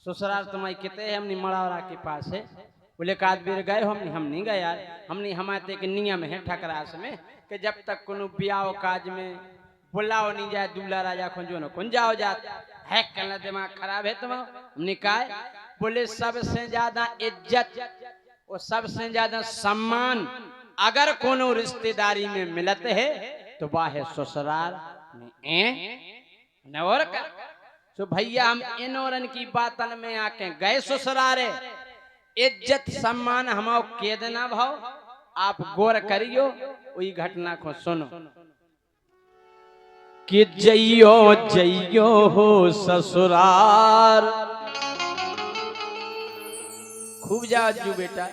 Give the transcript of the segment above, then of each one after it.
ससुराल तुम्हारी कितने है हमने मड़ावरा के पास है। बोले काद बेर गए हम नहीं गए यार। हमने हमारे एक नियम है ठकरास में कि जब तक कोनो ब्याह काज में बुलाओ नहीं जाए दूल्हा राजा खुंजो न खुंज जाओ जात है। कहना दिमाग खराब है तुम्हारा। हमने कहा बोले सबसे ज्यादा इज्जत और सबसे ज्यादा सम्मान अगर कोनो रिश्तेदारी में मिलते है तो वह है ससुराल न। और तो भैया हम इन औरन की बातन में आके गए ससुरारे। इज्जत सम्मान हम के देना भाव आप गौर करियो वही घटना को सुनो कि जइयो जइयो हो ससुराल। खूब जा जू बेटा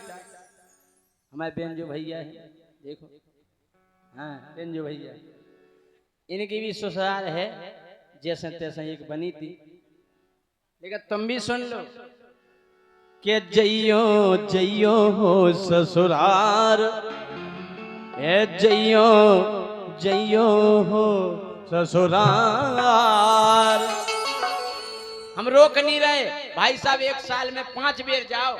हमारे बेंजो भैया है देखो। हाँ बेंजो भैया इनकी भी ससुराल है जैसे तैसे एक बनी थी। लेकिन तुम भी सुन लो कि जइयो जइयो हो ससुराल ए जइयो जइयो हो ससुराल। हम रोक नहीं रहे भाई साहब। एक साल में 5 बेर जाओ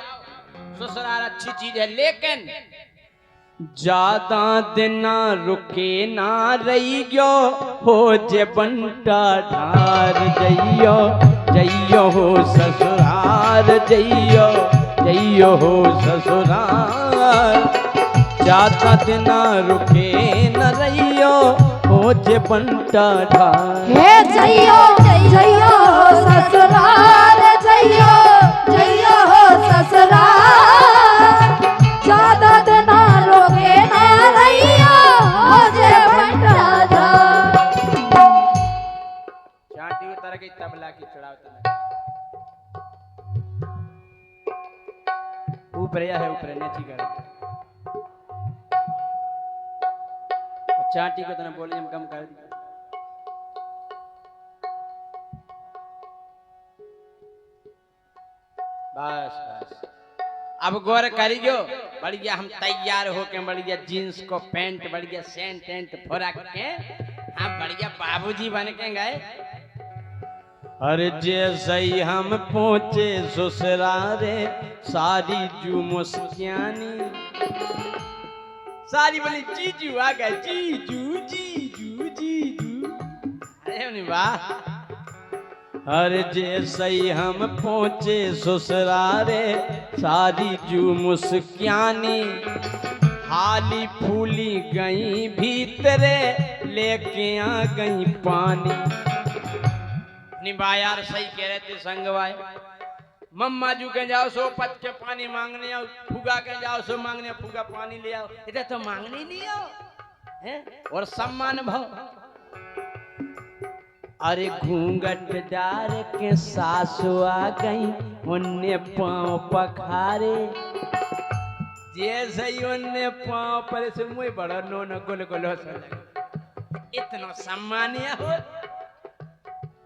ससुराल अच्छी चीज है। लेकिन ज्यादा दिन रुके ना रही गयो हो जे बंटा ढार। जइयो जइयो हो ससुराल जइयो जइयो हो ससुराल। ज्यादा दिन रुके न रहियो हो जे बंटा ढार। हे जइयो जइयो हो ससुराल जइयो जइयो हो ससुराल। ज्यादा दिन रोके ना रहियो हो जे बंटा ढार। चाटी उतर गई तबला की चढ़ाव ऊपर है ऊपर नेची कर चाटी को तना वॉल्यूम कम कर दी। बस बस अब गौर करियो। बढ़िया हम तैयार होके बढ़िया जींस को पैंट बढ़िया सेंट टेंट फुरक के हम बढ़िया बाबूजी बन के गए। अरे जैसे ही हम पहुंचे ससुरारे सारी जू मुस्कियानी सारी बोली जीजू आ गए जीजू जीजू जीजू। अरे वाह। अरे जैसे ही हम पहुंचे ससुरारे सारी जू मुस्कियानी हाली फूली गई भीतरे लेके आ गई पानी। निभा यार सही कह रहे थे संगवाए। मम्मा जू के जाओ सो पत के पानी मांगने आओ। फुगा के जाओ सो मांगने फुगा पानी ले आओ। इधर तो मांगने नहीं आओ है। और सम्मान भाव। अरे घूंघट डार के सासु आ गई उन्ने पांव पखारे। जैसे ही उन्ने पांव पर से मुँह बड़ा नोन गुल गुल इतना सम्मानिया हो।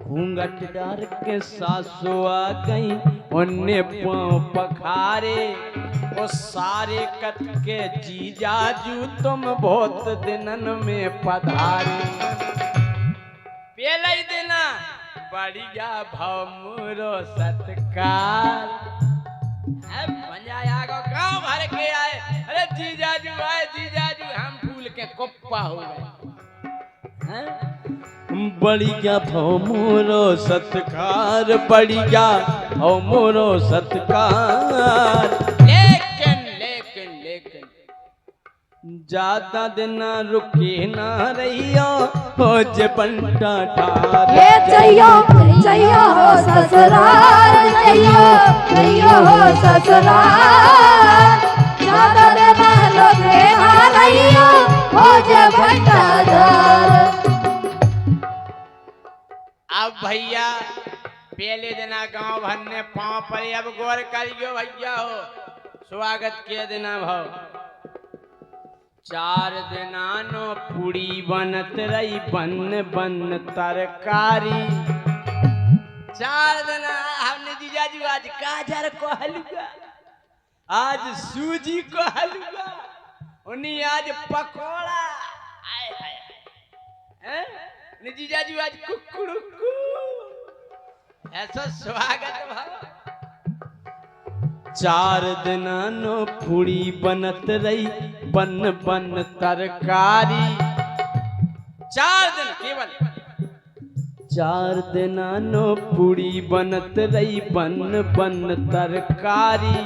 घूंघट डार के सासु आ गई उन्ने पांव पखारे। ओ सारे कट के जीजाजू तुम बहुत दिनन में पधारे। पहले ही देना बढ़िया भाव मोरो सत्कार। गाँव भर के आए। अरे जीजाजू आए जीजाजू हम फूल के कुप्पा हो गए। बढ़िया भाव मोरो सत्कार बढ़िया भाव मोरो सत्कार। लेकिन लेकिन लेकिन ज्यादा दिन रुके ना रहियो हो जे बंटा ढार। हे जइयो जइयो हो ससुराल जइयो जइयो हो ससुराल। ज्यादा दिन रुके ना रहियो हो जे बंटा ढार। अब भैया पहले दिना गांव भर ने पांव पर अब गौर करियो भैया हो स्वागत के दिना भाव। 4 दिनानो पूड़ी बनत रही बन बन तरकारी। 4 दिना हमने जीजाजी आज गाजर को हलवा आज सूजी को हलवा उन्हीं आज पकोड़ा। आए हाय हैं जीजाजी आज कुकुड़ुकू ऐसा स्वागत भाव। 4 दिन नो पूरी बनत रही बन बन तरकारी। 4 दिन केवल 4 दिन नो पूरी बनत रही बन बन तरकारी।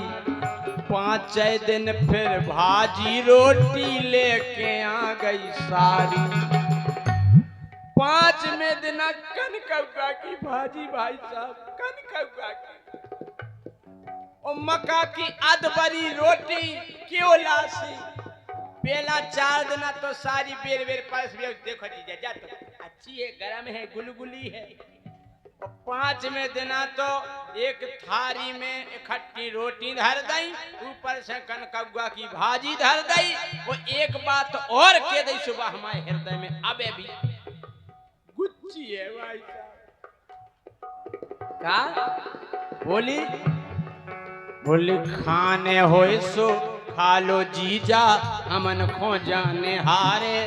5 दिन फिर भाजी रोटी लेके आ गई सारी। 5वें दिन कनकौआ की भाजी भाई साहब, कनकौआ की और मक्का की अधबरी रोटी क्यों लासी। पहला 4 दिन तो सारी बेर बेर पास भी देखो जी जा तो अच्छी है, गरम है, गुलगुली है। और 5वें दिन तो एक थारी में इकट्ठी रोटी धर दई, ऊपर से कनकौआ की भाजी धर दई। और एक बात और कह दई सुबह हमारे हृदय में अबे भी गुच्ची है भाई साहब। का बोली खाने होए सो खा लो जीजा, हमन खो जाने हारे।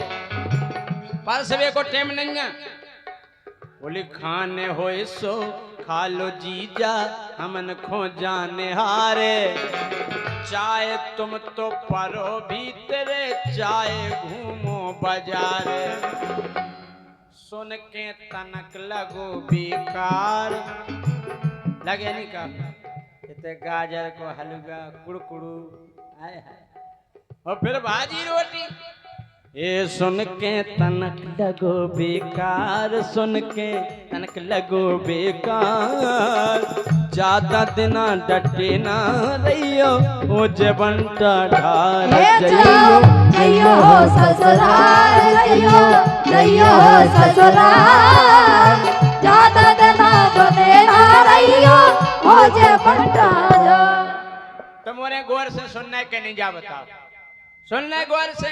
परसवे को टेम नहीं है। बोली खाने होए सो खा लो जीजा, हमन खो जाने हारे। चाय तुम तो परो भीतरे, चाय घूमो बाजारे। सुन के तनक लगो बेकार, लगे नहीं का इतने गाजर को हलवा कुड़कुड़ू आए हाय। और फिर भाजी रोटी। ये सुन के तनक लगो बेकार, सुन के तनक लगो बेकार। ज्यादा दिना डटे ना रहियो, ओ जबंटा ढार जइयो जइयो ससुराल, जइयो ससुराल। ज्यादा दिना बने ना रहियो, ओ जबंटा ढार। तुम्हारे गौर से सुनना है कि नहीं जा बताओ, सुनना है गौर से।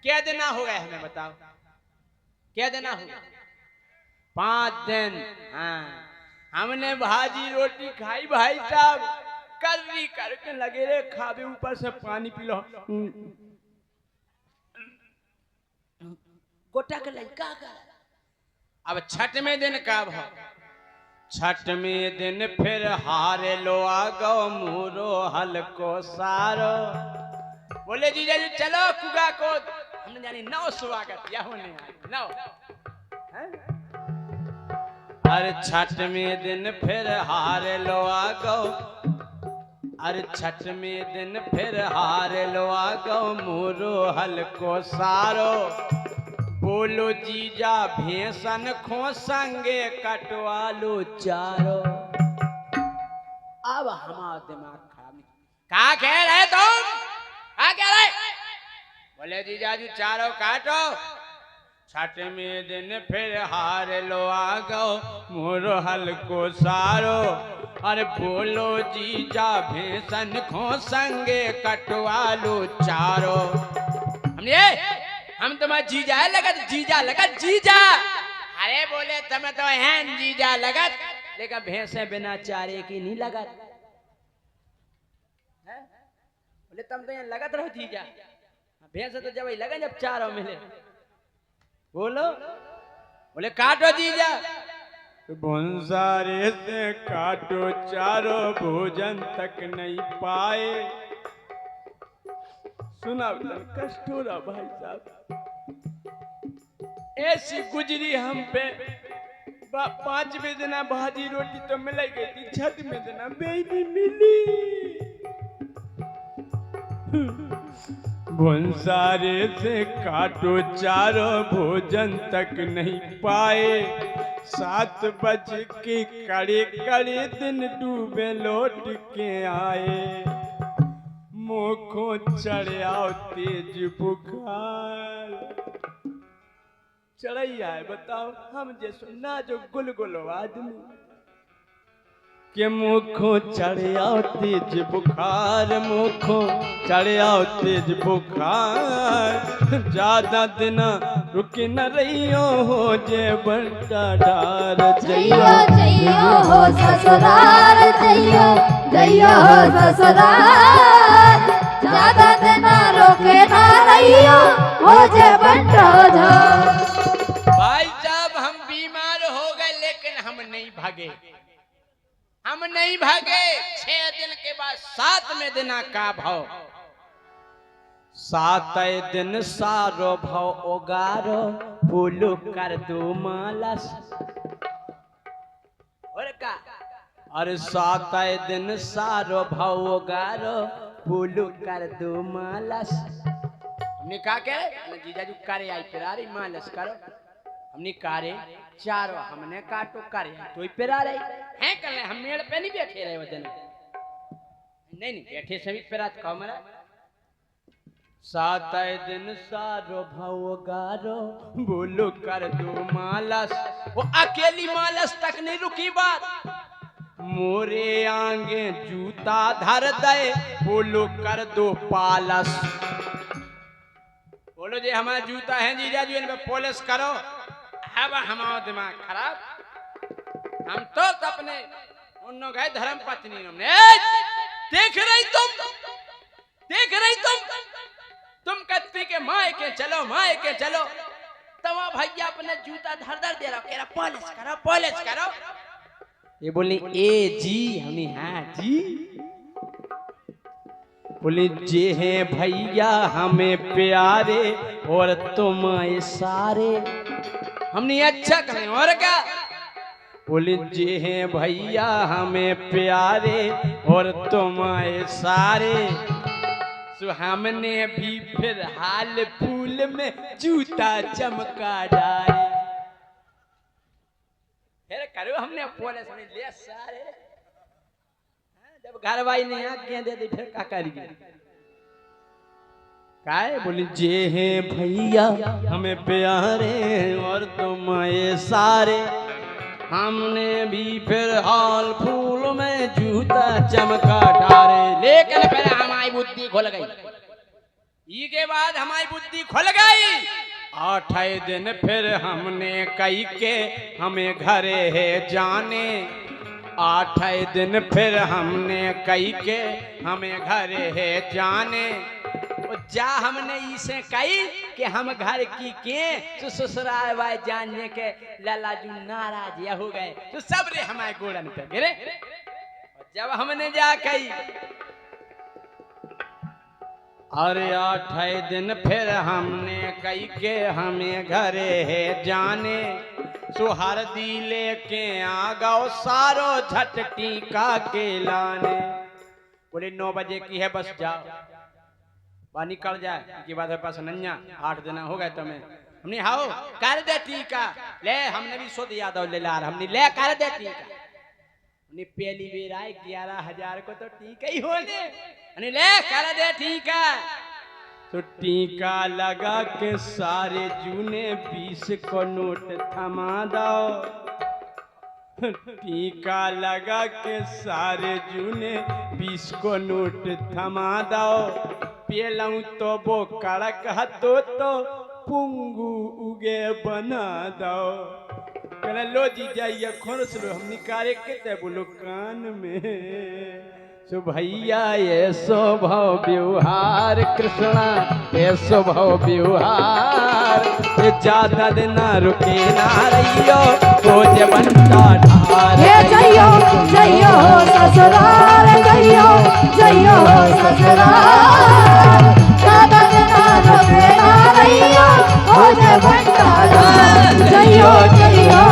क्या देना हो गया हमें बताओ, क्या देना हो गया? 5 दिन। हाँ, हमने भाजी रोटी खाई भाई साहब, कर्री करके लगे रे खावे, ऊपर से पानी पी लो। गोटा के लड़का का। अब 6वें दिन का भाव, 6वें दिन फिर हारे लो आगो मुरो हलको सारो। बोले जीजा जी चलो कुगा को, हमने जानी 9 स्वागत या होने आए 9। अरे 6वें दिन फिर हारे लो आगो, अरे 6वें दिन फिर हारे लो आगो मुरो हलको सारो। बोलो जीजा भेसन खो संगे कटवा लो चारो। अब हमारा दिमाग खराब। क्या कह रहे तुम, क्या कह रहे? बोले जीजा जी चारों काटो। 6वें दिन फिर हार लो आगो मोरो हलको सारो। अरे बोलो जीजा भेसन खो संगे कटवा लो चारो। हम तुम्हारा जीजा है लगत, जीजा लगत जीजा। अरे बोले तुम्हें तो है जीजा लगत, लेकिन भैंसे बिना चारे की नहीं लगत। बोले तुम तो यहाँ लगत रहो जीजा, भैंसे तो जब लगे जब चारों मिले। बोलो, बोले काटो जीजा। भंसारे से काटो चारों, भोजन तक नहीं पाए। सुना कष्ट हो रहा भाई साहब, ऐसी गुजरी हम पे। 5वें दिन भाजी रोटी तो मिल गई थी, 6वें दिन बेबी मिली। भंसारे से काटो चारों, भोजन तक नहीं पाए। 7 बज के कड़े कड़े दिन डूबे लौट के आए। मोखो चढ़ आओ तेज बुखार। चढ़ैया है बताओ, हम जैसो ना जो गुलगुलो आदमी के मुखो चढ़ आओ तेज बुखार। मुखो चढ़ आओ तेज बुखार। ज्यादा दिन रुक न रहियो, हो जे बंटा डार। जइयो जइयो हो ससुराल, जइयो जइयो हो ससुराल। ज्यादा दिन रोके ना रहियो, हो जे बंटा ढार। भाई साहब हम बीमार हो गए, लेकिन हम नहीं भागे, हम नहीं भागे। 6 दिन के बाद 7वें दिना का भाव 7 दिन सारो भाव ओगारो फूलू कर दो मालस और का अरे 7 दिन सारो भाव ओगारो फूलू कर दो मालस हमने कहा कह रहे जीजाजू करे आई पिरारी मालस करो हमने कारे चारो हमने काटो करे तो पिरा रही हैं कल हम मेड़ पे नहीं बैठे रहे वजन नहीं बैठे सभी पिरा तो कहो मरा 7 दिन सारो भाव गारो बोलो कर दो मालस वो अकेली मालस तक नहीं रुकी बात मोरे आगे जूता धर दे बोलो कर दो पालस बोलो जी हमारा जूता है जीजा जी इन पे पॉलिश करो अब हमारा दिमाग खराब हम तो अपने उन गए धर्म पत्नी हमने देख रही तुम कत्ती के माए के चलो तब भैया अपने जूता धर धर दे रहा कह रहा पॉलिश करो ये बोली ए जी हमने हाँ जी बोले जे हैं भैया हमें प्यारे और तुम सारे हमने अच्छा करें और क्या बोले जे हैं भैया हमें प्यारे और तुम सारे सो हमने भी फिर हाल फूल में जूता चमका डाले फिर करो हमने पॉलिश में ले सारे जब घरवाई ने आज्ञा दे दी फिर क्या करिए काय बोली जे हैं भैया हमें प्यारे और तुम सारे हमने भी फिर हाल फूल में जूता चमका डाले लेकिन पहले हमारी बुद्धि खुल गई ई के बाद हमारी बुद्धि खुल गई 8 दिन फिर हमने कई के हमें घरे है जाने 8 दिन फिर हमने कई के हमें घरे है जाने जा हमने इसे कही कि हम घर की के ससुराल वाले जानने के लालाजू नाराज या हो गए तो सब रे हमारे गोड़न पे गिरे जब हमने जा कही अरे 8 दिन फिर हमने कही के हमें घरे है जाने सुहर दी लेके आ गओ सारो झटटी का के लाने बोले 9 बजे की है बस जाओ बाहर निकल जाए की बात है पास नन्या 8 दिन हो गए तुम्हें हमने हाओ कर दे टीका ले हमने भी शुद्ध यादव ले ला हमने ले कर दे टीका हमने पहली बेर आए 11,000 को तो टीका ही होने हमने ले कर दे टीका तो टीका लगा के सारे जूने 20 को नोट थमा दो टीका लगा के सारे जूने 20 को नोट थमा दो पेलऊं तो वो कड़क हतो तो पुंगू उगे बना दो कहना लो जी जाइए खोरस लो हम निकाले के बोलो कान में सो भैया ये स्वभाव व्यवहार कृष्णा ये स्वभाव व्यवहार ये ज्यादा दिन रुके ना रहियो वो जबंता ढार ये जइयो जइयो ससुराल जइयो जइयो ससुराल ज्यादा दिन रुके ना रहियो वो जबंता ढार जइयो जइयो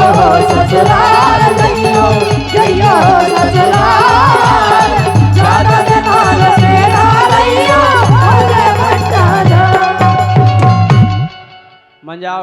ससुराल जइयो जइयो ससुराल ज्यादा दिन रुके ना रहियो वो जबंता ढार मंजाओ